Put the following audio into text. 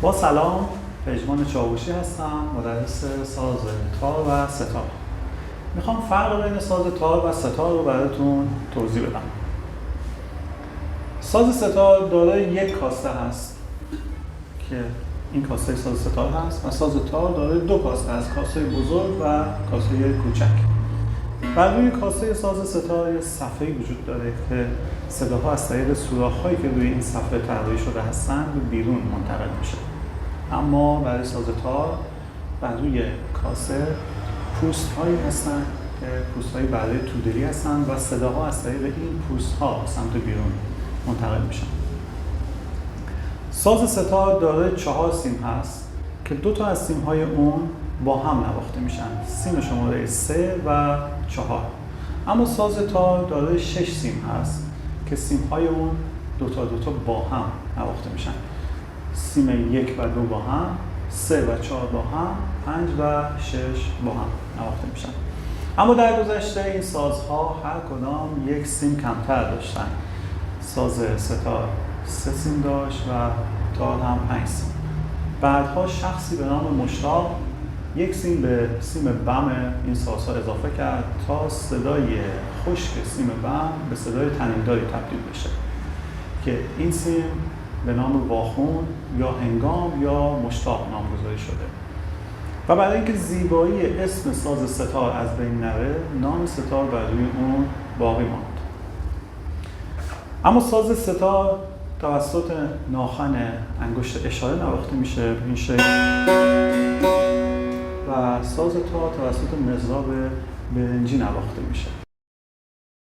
با سلام، پژمان چاوشی هستم، مدرس ساز تار و ستار. میخوام فرق بین ساز تار و ستار رو براتون توضیح بدم. ساز ستار دارای یک کاسه هست که این کاسه ساز ستار هست و ساز تار دارای دو کاسه هست، کاسه بزرگ و کاسه کوچک. بر روی کاسه ساز ستار یه صفحه‌ای وجود داره که صداها از طریق سوراخ‌هایی که روی این صفحه طراحی شده هستن به بیرون منتقل میشه. اما برای ساز تار بر روی کاسه پوست‌هایی هستن که پوست‌های برای تودلی هستن و صداها از طریق این پوست‌ها سمت بیرون منتقل میشن. ساز ستار دارای 4 سیم هست که 2 تا از سیم‌های اون با هم نواخته میشن، سیم شماره 3 و 4. اما ساز تار دارای 6 سیم هست که سیم‌های اون 2 تا با هم نواخته میشن، سیم 1 و 2 با هم، 3 و 4 با هم، 5 و 6 با هم نواخته میشن. اما در گذشته این سازها هر کدام یک سیم کمتر داشتن. ساز ستار 3 سیم داشت و تار هم 5 سیم. بعدها شخصی به نام مشتاق یک سیم به سیم بم این سازها اضافه کرد تا صدای خشک سیم بم به صدای طنین‌داری تبدیل بشه که این سیم به نام واخون یا هنگام یا مشتاق نامگذاری شده. و برای اینکه زیبایی اسم ساز ستار از بین نره، نام ستار بر روی اون باقی ماند. اما ساز ستار توسط ناخن انگشت اشاره نواخته میشه به این شکل و ساز تار توسط مضراب برنجی نواخته میشه.